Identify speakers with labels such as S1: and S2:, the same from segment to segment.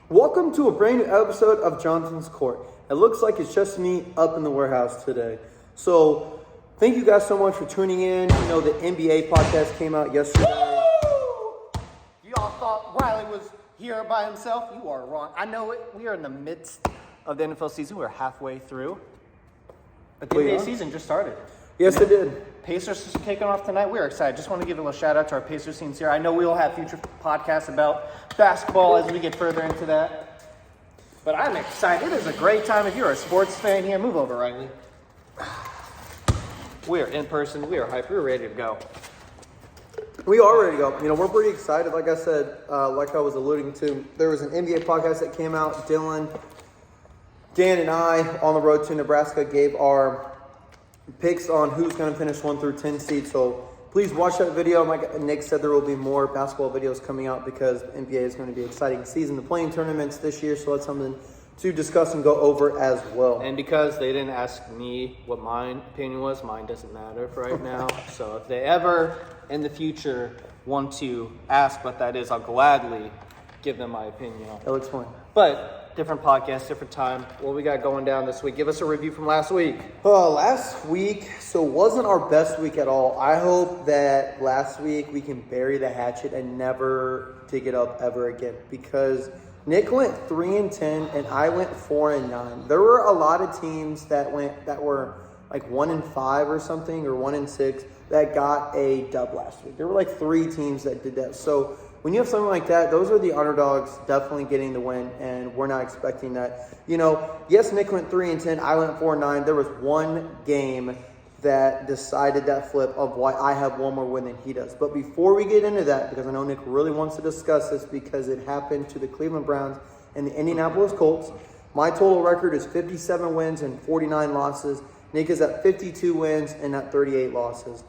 S1: Welcome to a brand new episode of Johnson's Court. It looks like it's just me up in the warehouse today. So, thank you guys so much for tuning in. You know, the NBA podcast came out yesterday.
S2: Woo! You all thought Riley was here by himself? You are wrong. I know it. We are in the midst of the NFL season. We're halfway through. But the NBA season just started.
S1: Yes, it did.
S2: Pacers is kicking off tonight. We're excited. Just want to give a little shout out to our Pacers teams here. I know we will have future podcasts about basketball as we get further into that. But I'm excited. It is a great time. If you're a sports fan here, move over, Riley. We are in person. We are hyped. We're ready to go.
S1: We are ready to go. You know, we're pretty excited. Like I said, like I was alluding to, there was an NBA podcast that came out. Dylan, Dan, and I on the road to Nebraska gave our picks on who's going to finish 1 through 10 seeds. So please watch that video. Like Nick said, there will be more basketball videos coming out because NBA is going to be an exciting season. The playing tournaments this year, so that's something to discuss and go over as well.
S2: And because they didn't ask me what my opinion was, mine doesn't matter for right now. So if they ever in the future want to ask what that is, I'll gladly give them my opinion on it.
S1: That looks fun.
S2: But different podcast, different time. What we got going down this week? Give us a review from last week.
S1: Last week, so wasn't our best week at all. I hope that last week we can bury the hatchet and never dig it up ever again, because Nick went 3-10 and I went 4-9. There were a lot of teams that were like 1-5 or something, or 1-6 that got a dub last week. There were like 3 teams that did that. So when you have something like that, those are the underdogs definitely getting the win, and we're not expecting that. You know, yes, Nick went 3-10, I went 4-9. There was one game that decided that flip of why I have one more win than he does. But before we get into that, because I know Nick really wants to discuss this because it happened to the Cleveland Browns and the Indianapolis Colts, my total record is 57 wins and 49 losses. Nick is at 52 wins and at 38 losses.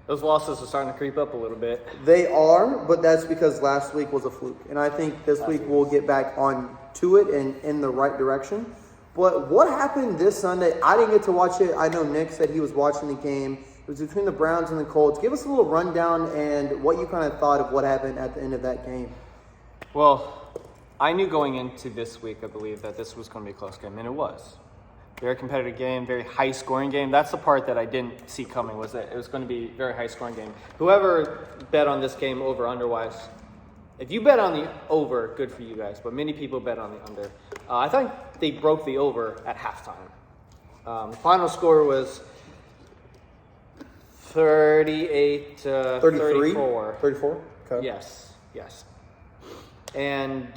S2: Those losses are starting to creep up a little bit.
S1: They are, but that's because last week was a fluke. And I think this week we'll get back on to it and in the right direction. But what happened this Sunday? I didn't get to watch it. I know Nick said he was watching the game. It was between the Browns and the Colts. Give us a little rundown and what you kind of thought of what happened at the end of that game.
S2: Well, I knew going into this week, I believe, that this was going to be a close game, and it was. Very competitive game, very high-scoring game. That's the part that I didn't see coming, was that it was going to be a very high-scoring game. Whoever bet on this game over, under-wise, if you bet on the over, good for you guys, but many people bet on the under. I think they broke the over at halftime. The final score was 38 to 34.
S1: 34? Okay.
S2: Yes. And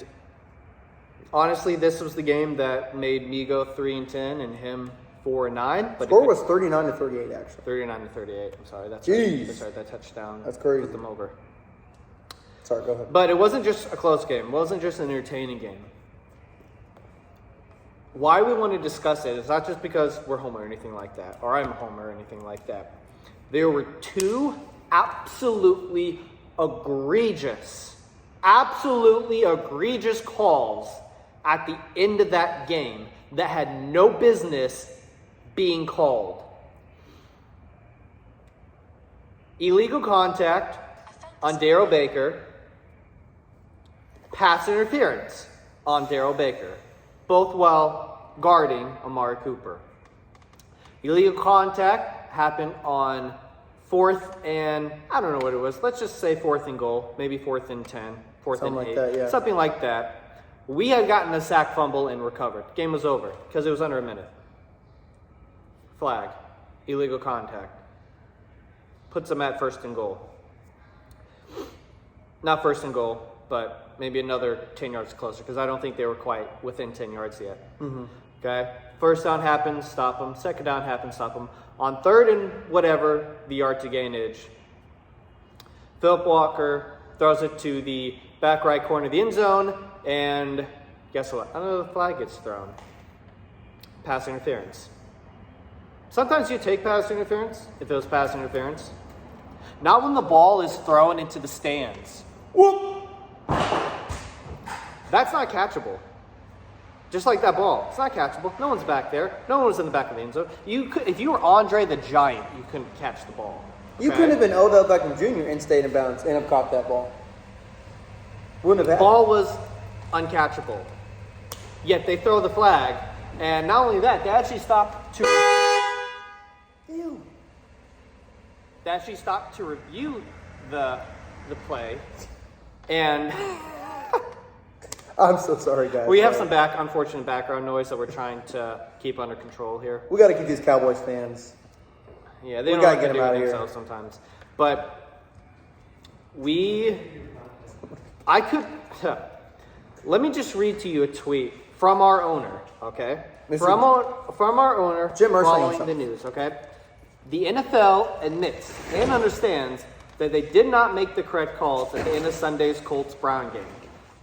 S2: honestly, this was the game that made me go 3-10 and him 4-9. But
S1: score was 39 to 38, actually.
S2: 39 to 38. I'm sorry. That's
S1: Jeez.
S2: right. That's right. That touchdown.
S1: That's crazy.
S2: Put them over.
S1: Sorry, go ahead.
S2: But it wasn't just a close game. It wasn't just an entertaining game. Why we want to discuss it is not just because we're home or anything like that, or I'm home or anything like that. There were 2 absolutely egregious calls at the end of that game that had no business being called. Illegal contact on Darryl Baker. Pass interference on Darryl Baker. Both while guarding Amari Cooper. Illegal contact happened on 4th and, I don't know what it was. Let's just say 4th and goal. Maybe 4th and 10. 4th and 8.
S1: Like that, yeah.
S2: Something like that. We had gotten a sack fumble and recovered. Game was over because it was under a minute. Flag. Illegal contact. Puts them at 1st and goal. Not 1st and goal, but maybe another 10 yards closer because I don't think they were quite within 10 yards yet.
S1: Mm-hmm.
S2: Okay? 1st down happens, stop them. 2nd down happens, stop them. On 3rd and whatever, the yard to gainage, Philip Walker throws it to the back right corner of the end zone, and guess what? Another flag gets thrown. Pass interference. Sometimes you take pass interference, if it was pass interference. Not when the ball is thrown into the stands. Whoop! That's not catchable. Just like that ball. It's not catchable. No one's back there. No one was in the back of the end zone. If you were Andre the Giant, you couldn't catch the ball.
S1: You couldn't have been Odell Beckham Jr. and stayed in bounds and have caught that ball. Wouldn't have happened.
S2: Ball was uncatchable. Yet they throw the flag. And not only that, they actually stopped to
S1: Ew.
S2: review the play. And
S1: I'm so sorry, guys.
S2: we have some unfortunate background noise that we're trying to keep under control here.
S1: We got to keep these Cowboys fans.
S2: Yeah, they
S1: We
S2: don't
S1: gotta
S2: have
S1: get
S2: to do
S1: them out
S2: it
S1: of here.
S2: themselves sometimes. But let me just read to you a tweet from our owner, okay? From our owner,
S1: Jim Irsay
S2: following
S1: himself.
S2: the news, okay? The NFL admits and understands that they did not make the correct calls at the end of Sunday's Colts-Brown game.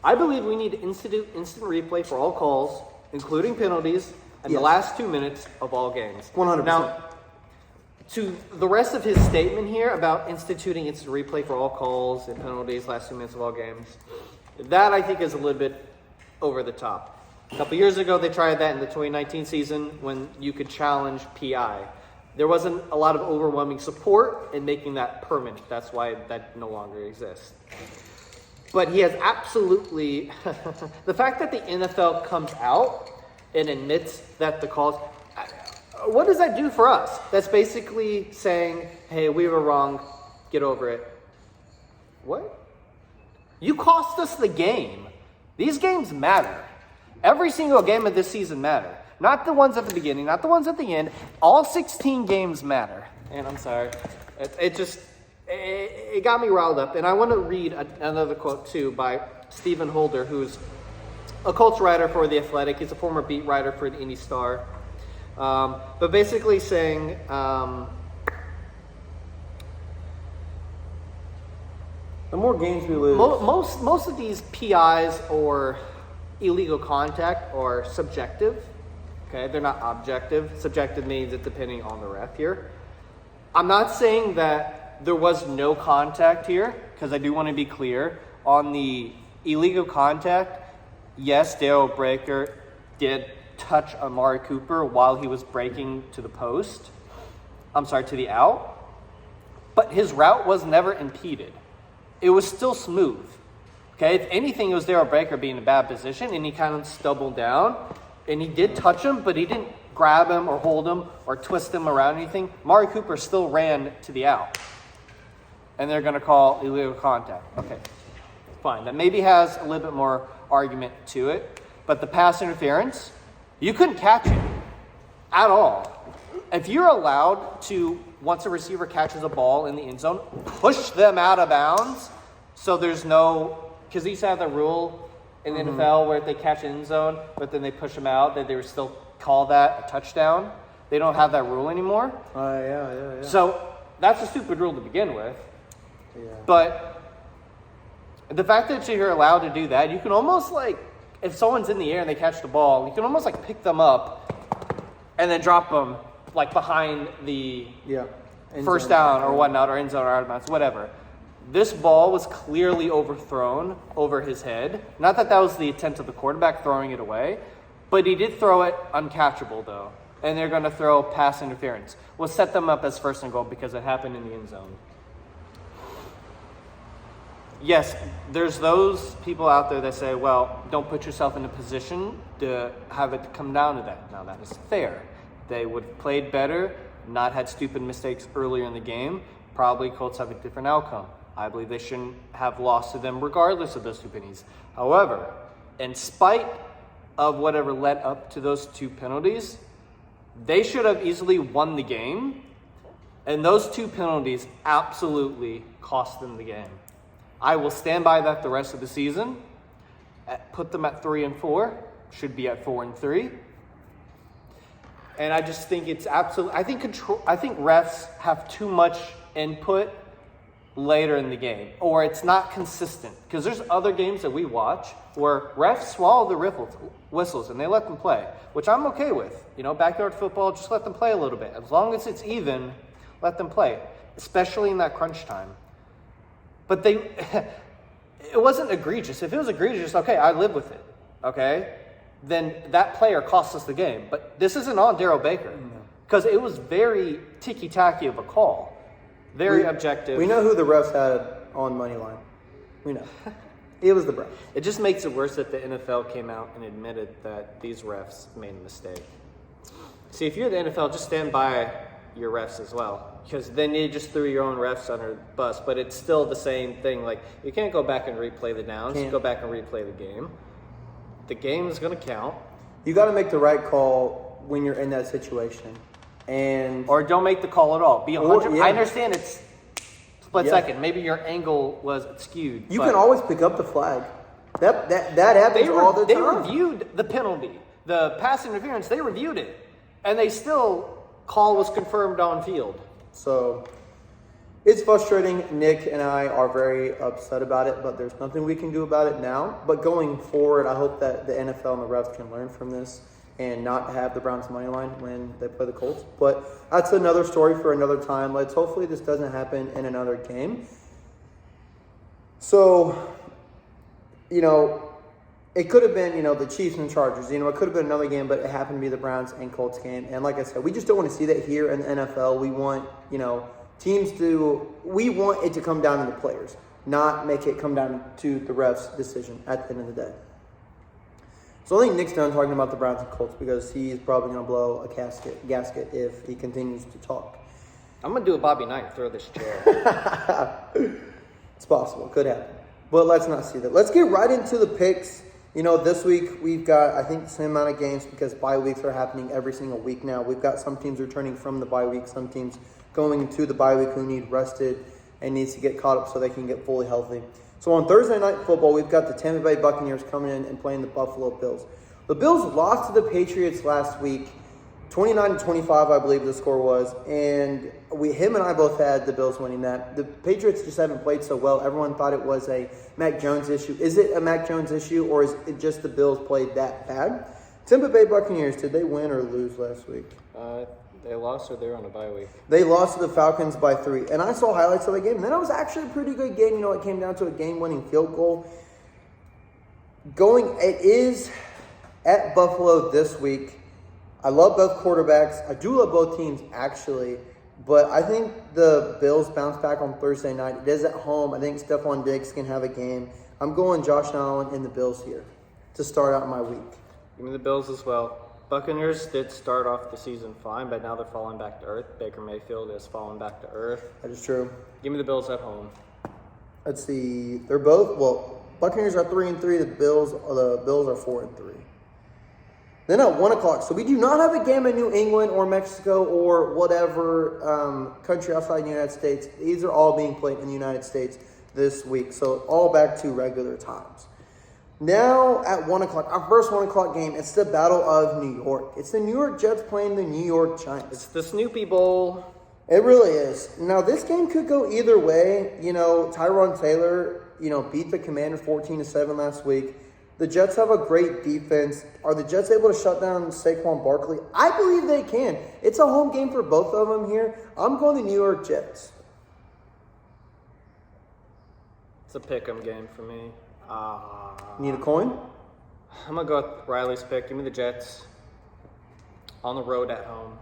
S2: I believe we need to institute instant replay for all calls, including penalties, in the last 2 minutes of all games.
S1: 100%.
S2: Now, to the rest of his statement here about instituting instant replay for all calls and penalties, last 2 minutes of all games, that I think is a little bit over the top. A couple years ago, they tried that in the 2019 season when you could challenge PI. There wasn't a lot of overwhelming support in making that permanent. That's why that no longer exists. But he has absolutely... the fact that the NFL comes out and admits that the calls... What does that do for us? That's basically saying, hey, we were wrong. Get over it. What? You cost us the game. These games matter. Every single game of this season matter. Not the ones at the beginning, not the ones at the end. All 16 games matter. And I'm sorry. It got me riled up. And I want to read another quote, too, by Stephen Holder, who's a Colts writer for The Athletic. He's a former beat writer for the Indy Star. But basically saying...
S1: the more games we lose...
S2: Most of these PIs or illegal contact are subjective. Okay, they're not objective. Subjective means it's depending on the ref here. I'm not saying that there was no contact here, because I do want to be clear. On the illegal contact, yes, Dale Breaker did touch Amari Cooper while he was breaking to the post. To the out. But his route was never impeded. It was still smooth. Okay, if anything, it was Darryl Baker being in a bad position, and he kind of stumbled down, and he did touch him, but he didn't grab him or hold him or twist him around anything. Amari Cooper still ran to the out, and they're going to call illegal contact. Okay, fine. That maybe has a little bit more argument to it, but the pass interference, you couldn't catch it at all. If you're allowed to, once a receiver catches a ball in the end zone, push them out of bounds, so there's no... Because they used to have the rule in the NFL where if they catch end zone, but then they push them out, that they would still call that a touchdown. They don't have that rule anymore.
S1: Yeah.
S2: So that's a stupid rule to begin with.
S1: Yeah.
S2: But the fact that you're allowed to do that, you can almost if someone's in the air and they catch the ball, you can almost pick them up and then drop them behind the first down or whatnot, or end zone or out of bounds, whatever. This ball was clearly overthrown over his head. Not that was the intent of the quarterback throwing it away, but he did throw it uncatchable, though. And they're going to throw pass interference. We'll set them up as first and goal because it happened in the end zone. Yes, there's those people out there that say, well, don't put yourself in a position to have it come down to that. Now, that is fair. They would have played better, not had stupid mistakes earlier in the game. Probably Colts have a different outcome. I believe they shouldn't have lost to them regardless of those two penalties. However, in spite of whatever led up to those two penalties, they should have easily won the game. And those two penalties absolutely cost them the game. I will stand by that the rest of the season. Put them at 3-4. Should be at 4-3. And I just think it's absolutely... I think refs have too much input later in the game, or it's not consistent. Because there's other games that we watch where refs swallow the whistles and they let them play, which I'm okay with. Backyard football, just let them play a little bit. As long as it's even, let them play, especially in that crunch time. But it wasn't egregious. If it was egregious, okay, I live with it, okay? Then that player cost us the game. But this isn't on Darryl Baker, because it was very ticky-tacky of a call. Very objective.
S1: We know who the refs had on money line. We know. It was the Browns.
S2: It just makes it worse that the NFL came out and admitted that these refs made a mistake. See, if you're the NFL, just stand by your refs as well, because then you just threw your own refs under the bus. But it's still the same thing. Like, you can't go back and replay the downs. You go back and replay the game. The game is going to count.
S1: You got to make the right call when you're in that situation.
S2: Or don't make the call at all. Be 100.
S1: Yeah.
S2: I understand it's split second. Maybe your angle was skewed.
S1: You can always pick up the flag. That happens all the time.
S2: They reviewed the penalty, the pass interference. They reviewed it, and they still call was confirmed on field.
S1: So it's frustrating. Nick and I are very upset about it, but there's nothing we can do about it now. But going forward, I hope that the NFL and the refs can learn from this and not have the Browns money line when they play the Colts. But that's another story for another time. Hopefully this doesn't happen in another game. So, it could have been, the Chiefs and Chargers. It could have been another game, but it happened to be the Browns and Colts game. And like I said, we just don't want to see that here in the NFL. We want, we want it to come down to the players, not make it come down to the refs' decision at the end of the day. So I think Nick's done talking about the Browns and Colts because he's probably going to blow a gasket if he continues to talk.
S2: I'm going to do a Bobby Knight and throw this chair.
S1: It's possible. Could happen. But let's not see that. Let's get right into the picks. This week we've got, I think, the same amount of games because bye weeks are happening every single week now. We've got some teams returning from the bye week, some teams going to the bye week who need rested and needs to get caught up so they can get fully healthy. So on Thursday Night Football, we've got the Tampa Bay Buccaneers coming in and playing the Buffalo Bills. The Bills lost to the Patriots last week, 29-25, I believe the score was, and him and I both had the Bills winning that. The Patriots just haven't played so well. Everyone thought it was a Mac Jones issue. Is it a Mac Jones issue, or is it just the Bills played that bad? Tampa Bay Buccaneers, did they win or lose last week?
S2: They lost or they're on a bye week?
S1: They lost to the Falcons by 3. And I saw highlights of the game. And then it was actually a pretty good game. It came down to a game-winning field goal. It is at Buffalo this week. I love both quarterbacks. I do love both teams, actually. But I think the Bills bounce back on Thursday night. It is at home. I think Stephon Diggs can have a game. I'm going Josh Allen and the Bills here to start out my week.
S2: Give me the Bills as well. Buccaneers did start off the season fine, but now they're falling back to earth. Baker Mayfield is falling back to earth.
S1: That is true.
S2: Give me the Bills at home.
S1: Let's see. They're both, Buccaneers are 3-3. The Bills are 4-3. Then at 1 o'clock. So we do not have a game in New England or Mexico or whatever country outside the United States. These are all being played in the United States this week. So all back to regular times. Now at 1 o'clock, our first 1 o'clock game, it's the Battle of New York. It's the New York Jets playing the New York Giants.
S2: It's the Snoopy Bowl.
S1: It really is. Now this game could go either way. Tyrod Taylor, beat the Commanders 14-7 last week. The Jets have a great defense. Are the Jets able to shut down Saquon Barkley? I believe they can. It's a home game for both of them here. I'm going the New York Jets.
S2: It's a pick-em game for me.
S1: Need a coin?
S2: I'm going to go with Riley's pick. Give me the Jets. On the road at home.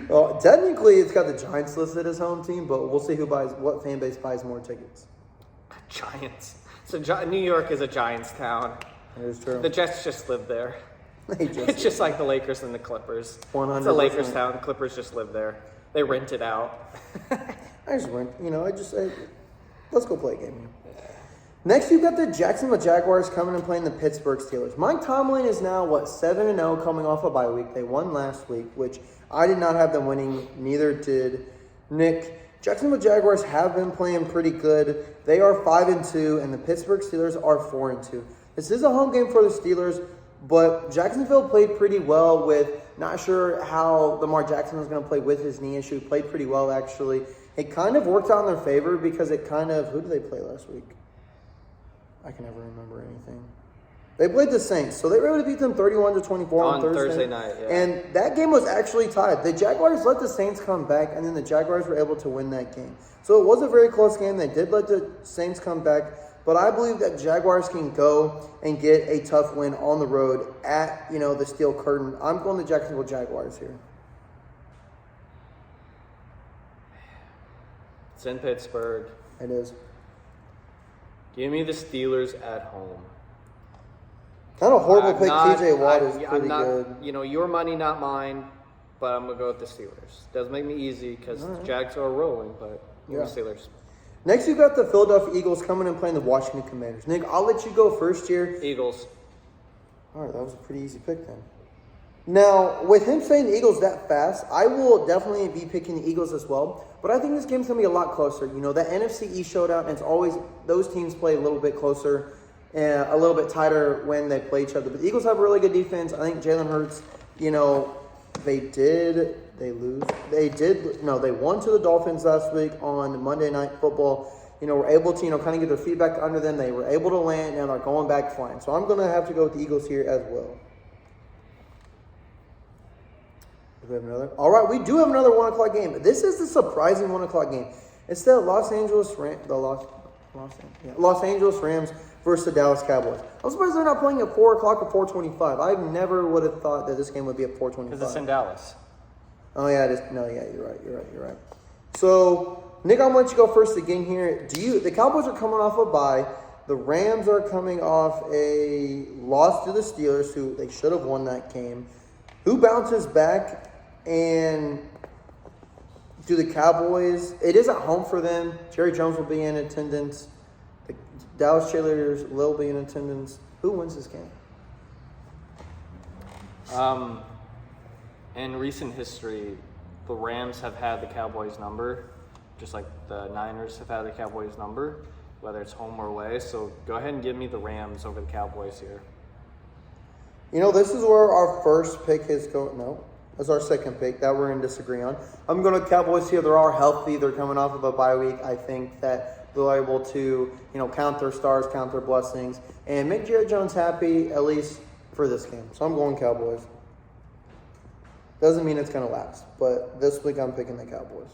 S1: Well, technically, it's got the Giants listed as home team, but we'll see what fan base buys more tickets.
S2: Giants. So New York is a Giants town.
S1: That is true.
S2: The Jets just live there. It's just like the Lakers and the Clippers.
S1: 100%.
S2: It's a Lakers town. The Clippers just live there. They rent it out.
S1: I just rent. Let's go play a game here. Next, you've got the Jacksonville Jaguars coming and playing the Pittsburgh Steelers. Mike Tomlin is now, 7-0 coming off a bye week. They won last week, which I did not have them winning. Neither did Nick. Jacksonville Jaguars have been playing pretty good. They are 5-2, and the Pittsburgh Steelers are 4-2. This is a home game for the Steelers, but Jacksonville played pretty well with, not sure how Lamar Jackson was going to play with his knee issue. Played pretty well, actually. It kind of worked out in their favor because who did they play last week? I can never remember anything. They played the Saints, so they were able to beat them 31-24 on
S2: Thursday night. Yeah.
S1: And that game was actually tied. The Jaguars let the Saints come back, and then the Jaguars were able to win that game. So it was a very close game. They did let the Saints come back, but I believe that Jaguars can go and get a tough win on the road at the Steel Curtain. I'm going to Jacksonville Jaguars here.
S2: It's in Pittsburgh.
S1: It is.
S2: Give me the Steelers at home.
S1: Kind of horrible pick.
S2: Not-
S1: TJ Watt
S2: I-
S1: is
S2: I'm
S1: pretty
S2: not-
S1: good.
S2: Your money, not mine, but I'm going to go with the Steelers. Doesn't make me easy because the Jags are rolling, but give me the Steelers.
S1: Next, you've got the Philadelphia Eagles coming and playing the Washington Commanders. Nick, I'll let you go first here.
S2: Eagles.
S1: All right, that was a pretty easy pick then. Now, with him saying the Eagles that fast, I will definitely be picking the Eagles as well. But I think this game's going to be a lot closer. That NFC East showdown, it's always, those teams play a little bit closer and a little bit tighter when they play each other. But the Eagles have a really good defense. I think Jalen Hurts, they won to the Dolphins last week on Monday Night Football. Were able to, kind of get their feet back under them. They were able to land, and they're going back flying. So I'm going to have to go with the Eagles here as well. Do we have another? All right, we do have another 1 o'clock game. This is the surprising 1 o'clock game. It's the Los Angeles Rams versus the Dallas Cowboys. I'm surprised they're not playing at 4 o'clock or 4:25. I never would have thought that this game would be at 4:25.
S2: Because it's in Dallas.
S1: Oh yeah, it is. No, yeah, you're right. So, Nick, I'm going to let you go first again here. The Cowboys are coming off a bye. The Rams are coming off a loss to the Steelers, who they should have won that game. Who bounces back? And do the Cowboys, it is at home for them. Jerry Jones will be in attendance. The Dallas cheerleaders will be in attendance. Who wins this game?
S2: In recent history, the Rams have had the Cowboys' number, just like the Niners have had the Cowboys' number, whether it's home or away. So go ahead and give me the Rams over the Cowboys here.
S1: This is where our first pick is going. No, that's our second pick that we're going to disagree on. I'm going to Cowboys here. They are healthy. They're coming off of a bye week. I think that they're able to, count their stars, count their blessings, and make Jerry Jones happy, at least for this game. So I'm going Cowboys. Doesn't mean it's going to last, but this week I'm picking the Cowboys.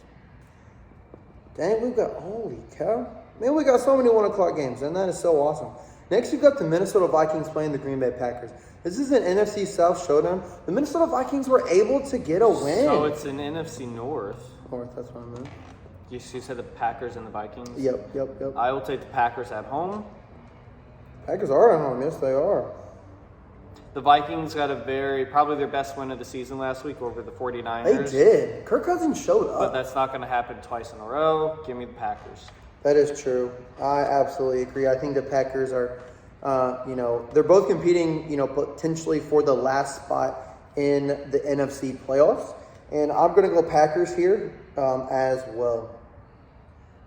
S1: Dang, holy cow. Man, we got so many 1 o'clock games, and that is so awesome. Next, you've got the Minnesota Vikings playing the Green Bay Packers. This is an NFC South showdown. The Minnesota Vikings were able to get a win.
S2: So it's an NFC North.
S1: North, that's what I meant.
S2: You said the Packers and the Vikings?
S1: Yep.
S2: I will take the Packers at home.
S1: Packers are at home. Yes, they are.
S2: The Vikings got probably their best win of the season last week over the 49ers.
S1: They did. Kirk Cousins showed up.
S2: But that's not going to happen twice in a row. Give me the Packers.
S1: That is true. I absolutely agree. I think the Packers are, they're both competing, potentially for the last spot in the NFC playoffs. And I'm going to go Packers here as well.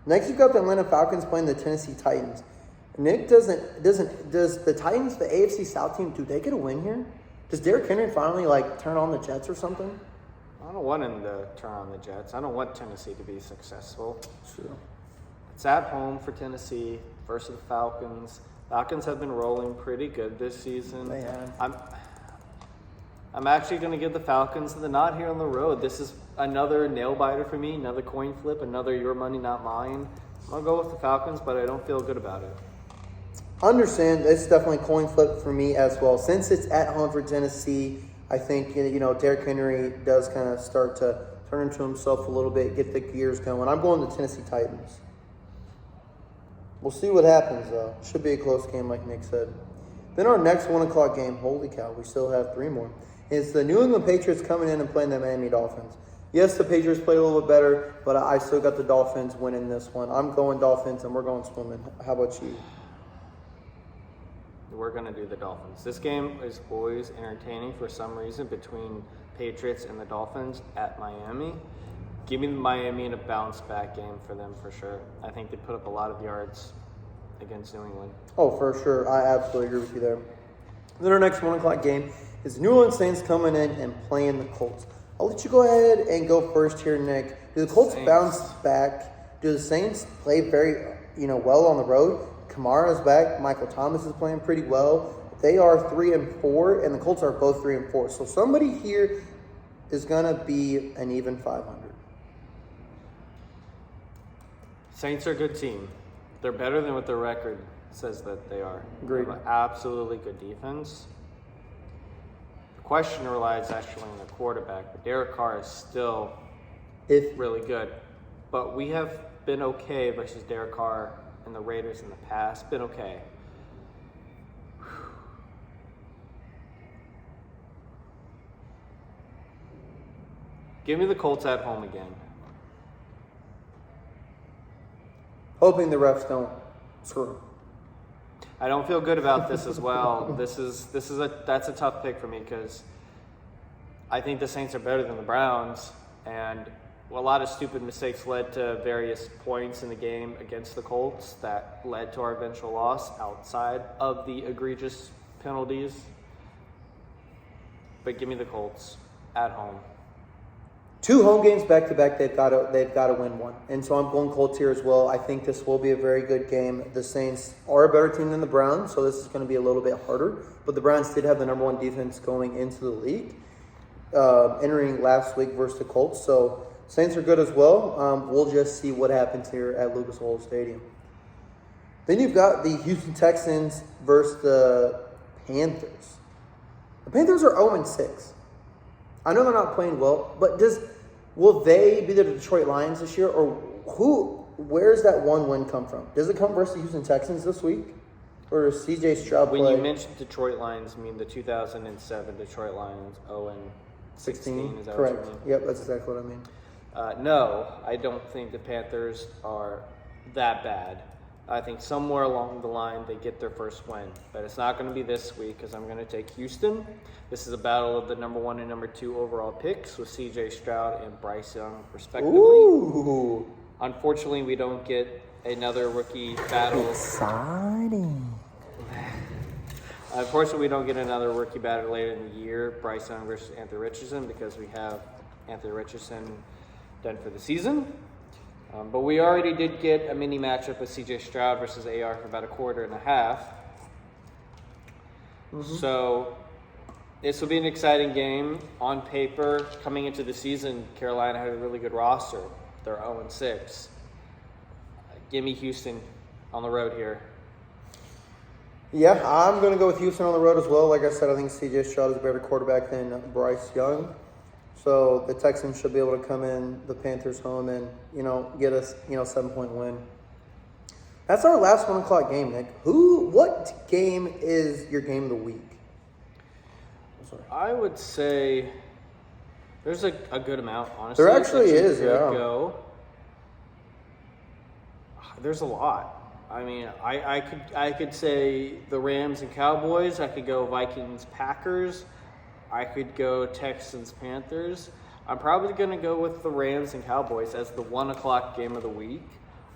S1: Next, you've got the Atlanta Falcons playing the Tennessee Titans. Nick, does the Titans, the AFC South team, do they get a win here? Does Derrick Henry finally, turn on the Jets or something?
S2: I don't want him to turn on the Jets. I don't want Tennessee to be successful.
S1: True.
S2: It's at home for Tennessee versus the Falcons. Falcons have been rolling pretty good this season.
S1: They have.
S2: I'm actually going to give the Falcons the nod here on the road. This is another nail biter for me, another coin flip, another your money, not mine. I'm going to go with the Falcons, but I don't feel good about it.
S1: Understand, it's definitely a coin flip for me as well. Since it's at home for Tennessee, I think, Derrick Henry does kind of start to turn into himself a little bit, get the gears going. I'm going to Tennessee Titans. We'll see what happens, though. Should be a close game, like Nick said. Then our next 1 o'clock game, holy cow, we still have 3 more. It's the New England Patriots coming in and playing the Miami Dolphins. Yes, the Patriots played a little bit better, but I still got the Dolphins winning this one. I'm going Dolphins, and we're going swimming. How about you?
S2: We're going to do the Dolphins. This game is always entertaining for some reason between Patriots and the Dolphins at Miami. Give me Miami in a bounce-back game for them for sure. I think they put up a lot of yards against New England.
S1: Oh, for sure. I absolutely agree with you there. Then our next 1 o'clock game is the New Orleans Saints coming in and playing the Colts. I'll let you go ahead and go first here, Nick. Do the Colts bounce back? Do the Saints play very, well on the road? Kamara's back. Michael Thomas is playing pretty well. They are 3-4, and the Colts are both 3-4. So somebody here is going to be an even 500.
S2: Saints are a good team. They're better than what their record says that they are.
S1: Agreed.
S2: They have an absolutely good defense. The question relies actually on the quarterback, but Derek Carr is still really good. But we have been okay versus Derek Carr and the Raiders in the past. Been okay. Give me the Colts at home again.
S1: Hoping the refs don't screw 'em.
S2: I don't feel good about this as well. That's a tough pick for me because I think the Saints are better than the Browns, and a lot of stupid mistakes led to various points in the game against the Colts that led to our eventual loss outside of the egregious penalties. But give me the Colts at home.
S1: 2 home games back to back, they've got to win one, and so I'm going Colts here as well. I think this will be a very good game. The Saints are a better team than the Browns, so this is going to be a little bit harder. But the Browns did have the number 1 defense going into the league, entering last week versus the Colts. So Saints are good as well. We'll just see what happens here at Lucas Oil Stadium. Then you've got the Houston Texans versus the Panthers. The Panthers are 0-6. I know they're not playing well, but will they be the Detroit Lions this year, or where's that one win come from? Does it come versus the Houston Texans this week, or does C.J. Stroud play?
S2: When you mentioned Detroit Lions, you mean the 2007 Detroit Lions 0-16? Is that
S1: Correct.
S2: what you mean?
S1: Yep, that's exactly what I mean.
S2: No, I don't think the Panthers are that bad. I think somewhere along the line they get their first win. But it's not going to be this week because I'm going to take Houston. This is a battle of the number 1 and number 2 overall picks with C.J. Stroud and Bryce Young, respectively.
S1: Ooh.
S2: Unfortunately, we don't get another rookie battle.
S1: Exciting.
S2: Unfortunately, we don't get another rookie battle later in the year, Bryce Young versus Anthony Richardson, because we have Anthony Richardson done for the season. But we already did get a mini matchup with C.J. Stroud versus AR for about a quarter and a half. Mm-hmm. So this will be an exciting game. On paper, coming into the season, Carolina had a really good roster. They're 0-6. Give me Houston on the road here.
S1: Yeah, I'm going to go with Houston on the road as well. Like I said, I think C.J. Stroud is a better quarterback than Bryce Young. So the Texans should be able to come in the Panthers home and, get us, 7-point win. That's our last 1 o'clock game, Nick. What game is your game of the week? I'm sorry.
S2: I would say there's a good amount, honestly.
S1: There actually is, yeah.
S2: Go. There's a lot. I mean, I could say the Rams and Cowboys. I could go Vikings, Packers. I could go Texans-Panthers. I'm probably going to go with the Rams and Cowboys as the 1 o'clock game of the week.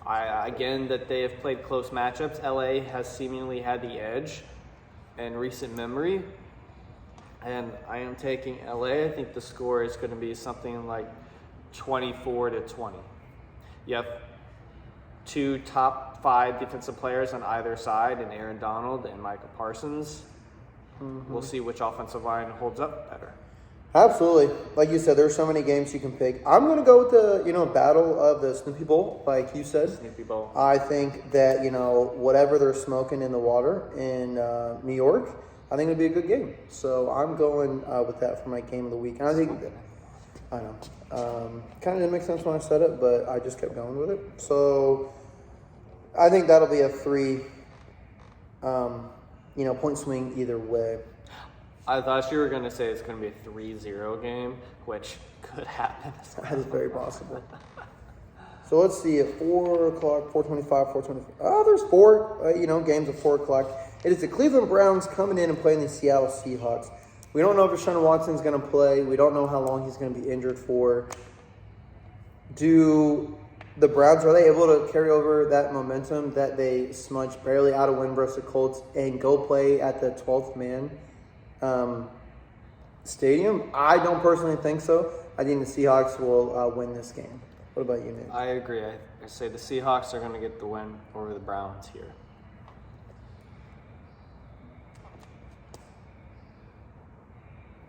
S2: Again, that they have played close matchups. LA has seemingly had the edge in recent memory. And I am taking LA. I think the score is going to be something like 24-20. You have 2 top 5 defensive players on either side, and Aaron Donald and Micah Parsons. Mm-hmm. We'll see which offensive line holds up better.
S1: Absolutely. Like you said, there's so many games you can pick. I'm going to go with the, battle of the Snoopy Bowl, like you said.
S2: Snoopy Bowl.
S1: I think that, whatever they're smoking in the water in New York, I think it'll be a good game. So I'm going with that for my game of the week. And I think, I know, kind of didn't make sense when I said it, but I just kept going with it. So I think that'll be a 3, point swing either way.
S2: I thought you were going to say it's going to be a 3-0 game, which could happen.
S1: That is very possible. So let's see, at 4 o'clock, 4:25, 4:25. Oh, there's 4, games at 4 o'clock. It is the Cleveland Browns coming in and playing the Seattle Seahawks. We don't know if Deshaun Watson's going to play. We don't know how long he's going to be injured for. The Browns, are they able to carry over that momentum that they smudged barely out of win versus the Colts and go play at the 12th man stadium? I don't personally think so. I think the Seahawks will win this game. What about you, Nick?
S2: I agree. I say the Seahawks are going to get the win over the Browns here.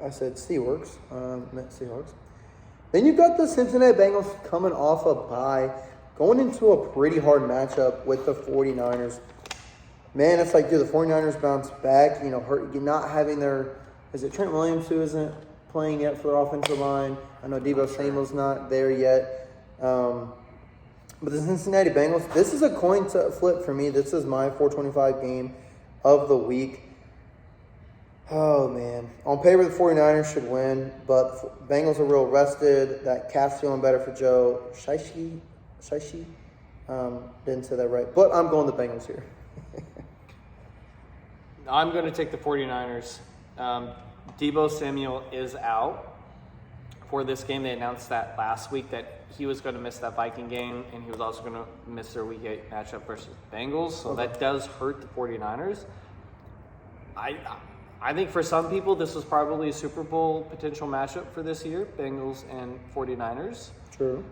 S1: I said Seahawks. Meant Seahawks. Then you've got the Cincinnati Bengals coming off a bye, going into a pretty hard matchup with the 49ers. Man, it's like, the 49ers bounce back, not having is it Trent Williams who isn't playing yet for their offensive line? I know Deebo Samuel's not there yet. But the Cincinnati Bengals, this is a coin flip for me. This is my 425 game of the week. Oh, man. On paper, the 49ers should win, but Bengals are real rested. That calf's feeling better for Joe. Shishi? Didn't say that right. But I'm going the Bengals here.
S2: I'm going to take the 49ers. Deebo Samuel is out for this game. They announced that last week that he was going to miss that Viking game, and he was also going to miss their Week 8 matchup versus Bengals. So that does hurt the 49ers. I think for some people, this was probably a Super Bowl potential matchup for this year, Bengals and 49ers.
S1: True.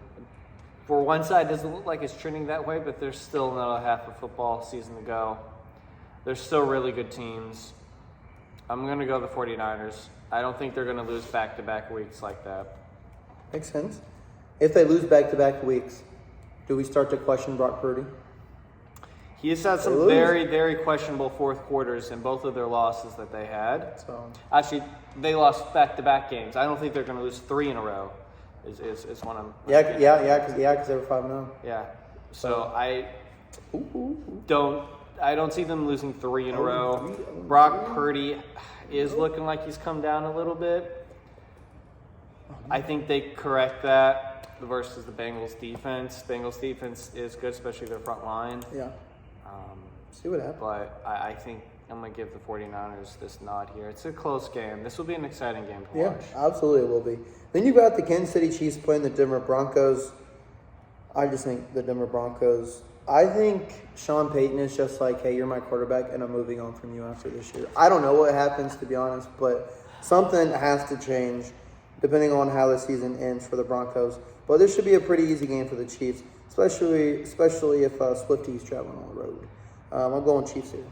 S2: For one side, it doesn't look like it's trending that way, but there's still another half of football season to go. There's still really good teams. I'm going to go the 49ers. I don't think they're going to lose back-to-back weeks like that.
S1: Makes sense. If they lose back-to-back weeks, do we start to question Brock Purdy?
S2: He has had some very, very questionable fourth quarters in both of their losses that they had.
S1: So
S2: actually, they lost back-to-back games. I don't think they're going to lose 3 in a row. Is one of them.
S1: Because they were 5-0.
S2: Yeah. So I don't see them losing 3 in a row. Brock Purdy is looking like he's come down a little bit. I think they correct that versus the Bengals defense. Bengals defense is good, especially their front line.
S1: Yeah. See what happens.
S2: But I think I'm going to give the 49ers this nod here. It's a close game. This will be an exciting game to watch.
S1: Yeah, absolutely it will be. Then you got the Kansas City Chiefs playing the Denver Broncos. I just think the Denver Broncos. I think Sean Payton is just like, hey, you're my quarterback, and I'm moving on from you after this year. I don't know what happens, to be honest, but something has to change depending on how the season ends for the Broncos. But this should be a pretty easy game for the Chiefs, especially if Swifty's traveling on the road. I'm going Chiefs here.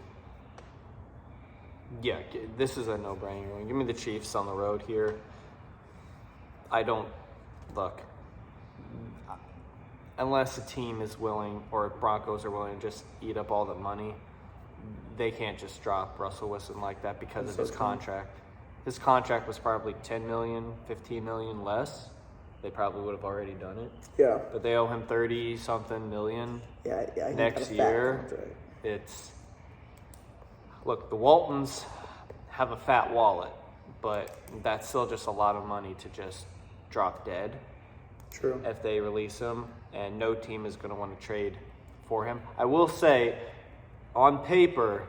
S2: Yeah, this is a no-brainer. Give me the Chiefs on the road here. Unless a team is willing, or Broncos are willing to just eat up all the money, they can't just drop Russell Wilson like that because of his contract. His contract was probably $10 million, $15 million less. They probably would have already done it.
S1: Yeah.
S2: But they owe him 30-something million next year. Look, the Waltons have a fat wallet, but that's still just a lot of money to just drop dead.
S1: True.
S2: If they release him, and no team is going to want to trade for him. I will say, on paper,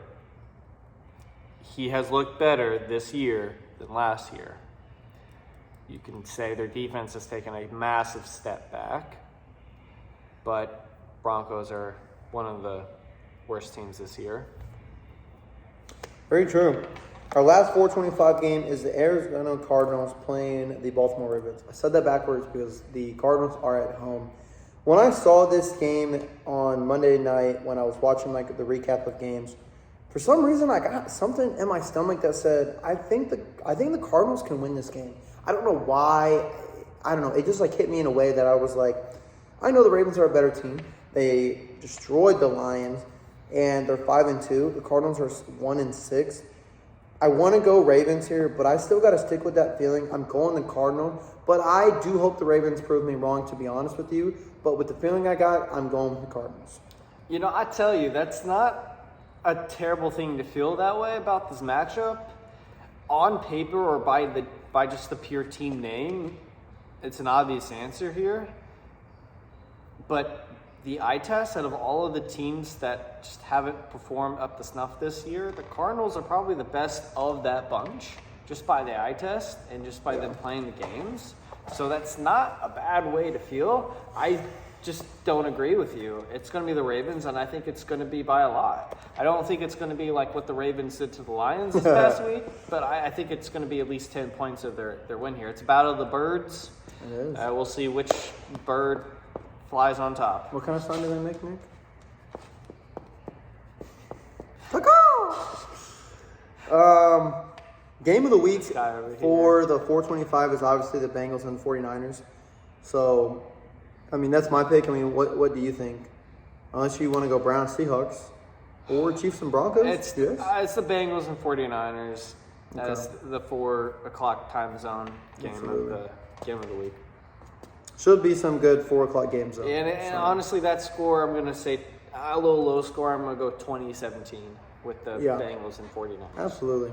S2: he has looked better this year than last year. You can say their defense has taken a massive step back, but Broncos are one of the worst teams this year.
S1: Very true. Our last 425 game is the Arizona Cardinals playing the Baltimore Ravens. I said that backwards because the Cardinals are at home. When I saw this game on Monday night, when I was watching the recap of games, for some reason I got something in my stomach that said, I think the Cardinals can win this game. I don't know why. I don't know. It just hit me in a way that I was like, I know the Ravens are a better team. They destroyed the Lions, and they're 5-2. The Cardinals are 1-6. I want to go Ravens here, but I still got to stick with that feeling. I'm going the Cardinals, but I do hope the Ravens prove me wrong, to be honest with you. But with the feeling I got, I'm going with the Cardinals.
S2: I tell you, that's not a terrible thing to feel that way about this matchup. On paper or by just the pure team name, it's an obvious answer here. But the eye test, out of all of the teams that just haven't performed up to snuff this year, the Cardinals are probably the best of that bunch, just by the eye test and just by them playing the games. So that's not a bad way to feel. I just don't agree with you. It's going to be the Ravens, and I think it's going to be by a lot. I don't think it's going to be like what the Ravens did to the Lions this past week, but I think it's going to be at least 10 points of their win here. It's a battle of the birds.
S1: It is.
S2: We'll see which bird flies on top.
S1: What kind of sound do they make, Nick? Game of the week for the 425 is obviously the Bengals and the 49ers. So, that's my pick. What do you think? Unless you want to go Browns, Seahawks, or Chiefs and Broncos?
S2: It's the Bengals and 49ers. That's the 4 o'clock time zone game of the week.
S1: Should be some good 4 o'clock games, though.
S2: And honestly, that score, I'm going to say a little low score. I'm going to go 20-17 with the Bengals and 49ers.
S1: Absolutely.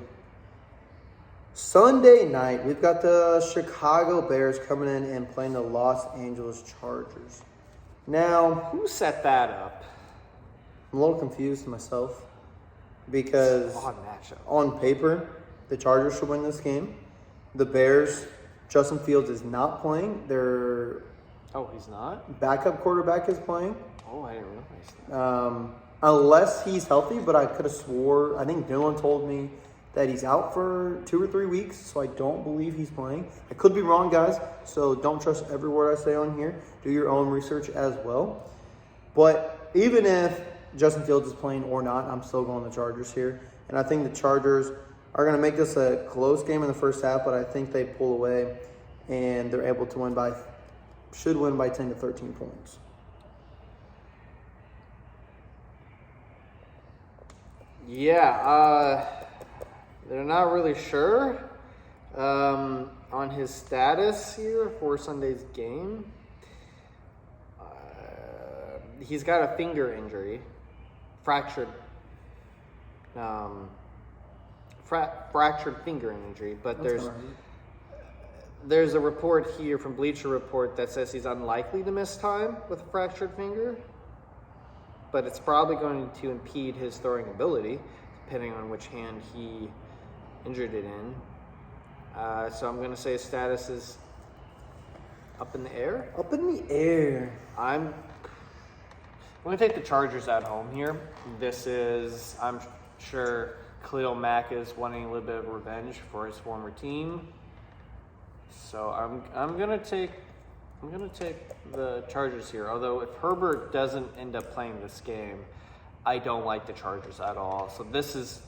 S1: Sunday night, we've got the Chicago Bears coming in and playing the Los Angeles Chargers. Now,
S2: who set that up?
S1: I'm a little confused myself because
S2: odd matchup.
S1: On paper, the Chargers should win this game. The Bears, Justin Fields is not playing. Their
S2: he's not?
S1: Backup quarterback is playing.
S2: Oh, I didn't realize that.
S1: Unless he's healthy, but I could have swore, I think Dylan told me that he's out for 2 or 3 weeks, so I don't believe he's playing. I could be wrong, guys, so don't trust every word I say on here. Do your own research as well. But even if Justin Fields is playing or not, I'm still going the Chargers here. And I think the Chargers are going to make this a close game in the first half, but I think they pull away and they're able to should win by 10 to 13 points.
S2: Yeah, they're not really sure on his status here for Sunday's game. He's got a finger injury, fractured finger injury, but there's a report here from Bleacher Report that says he's unlikely to miss time with a fractured finger, but it's probably going to impede his throwing ability, depending on which hand he injured it in. So I'm going to say his status is up in the air.
S1: Up in the air.
S2: I'm going to take the Chargers at home here. I'm sure Khalil Mack is wanting a little bit of revenge for his former team. So I'm going to take the Chargers here. Although if Herbert doesn't end up playing this game, I don't like the Chargers at all. So this is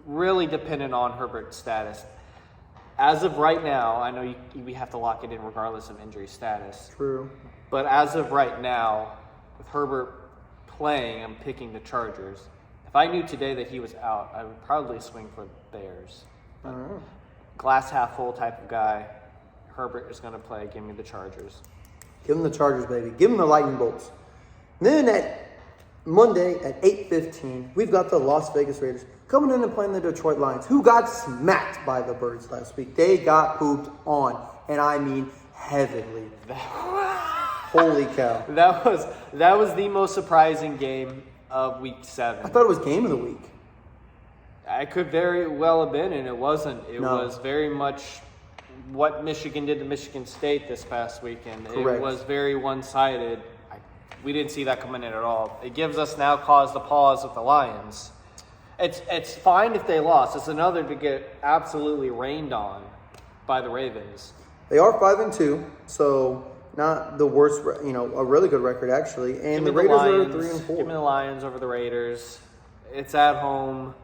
S2: really dependent on Herbert's status. As of right now, I know we have to lock it in regardless of injury status.
S1: True.
S2: But as of right now, with Herbert playing, I'm picking the Chargers. If I knew today that he was out, I would probably swing for the Bears. Glass half full type of guy. Herbert is going to play. Give me the Chargers.
S1: Give them the Chargers, baby. Give them the lightning bolts. And then at Monday at 8:15, we've got the Las Vegas Raiders coming in and playing the Detroit Lions, who got smacked by the Birds last week. They got pooped on, and I mean heavily. Holy cow.
S2: That was the most surprising game of Week 7.
S1: I thought it was game of the week.
S2: I could very well have been, and it wasn't. It was very much what Michigan did to Michigan State this past weekend.
S1: Correct.
S2: It was very one-sided. We didn't see that coming in at all. It gives us now cause to pause with the Lions. It's fine if they lost. It's another to get absolutely rained on by the Ravens.
S1: They are 5-2, so not the worst. A really good record actually. And the Raiders are 3-4.
S2: Give me the Lions over the Raiders. It's at home.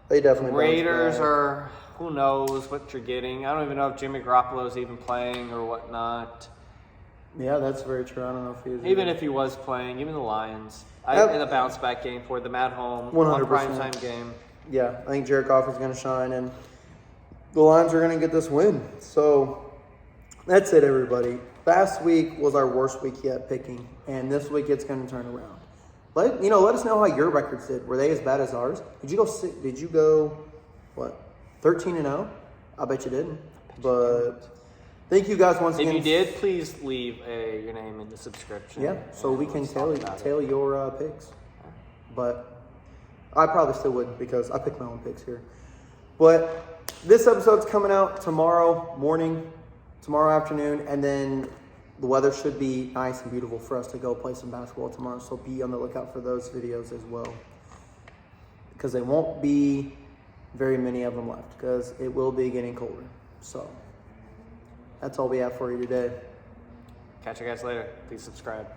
S1: They definitely.
S2: Raiders are. Who knows what you're getting? I don't even know if Jimmy Garoppolo is even playing or whatnot.
S1: Yeah, that's very true. I don't know if he is.
S2: Even if he was playing, even the Lions. In a bounce back game for them at home.
S1: 100%.
S2: Primetime game.
S1: Yeah, I think Jared Goff is going to shine, and the Lions are going to get this win. So that's it, everybody. Last week was our worst week yet picking, and this week it's going to turn around. Let us know how your records did. Were they as bad as ours? Did you go 13-0? I bet you didn't. But thank you guys once again.
S2: If you did, please leave your name in the subscription.
S1: Yeah, so we can tell your picks. But I probably still wouldn't because I picked my own picks here. But this episode's coming out tomorrow morning, tomorrow afternoon, and then the weather should be nice and beautiful for us to go play some basketball tomorrow. So be on the lookout for those videos as well. Because there won't be very many of them left because it will be getting colder. So that's all we have for you today.
S2: Catch you guys later. Please subscribe.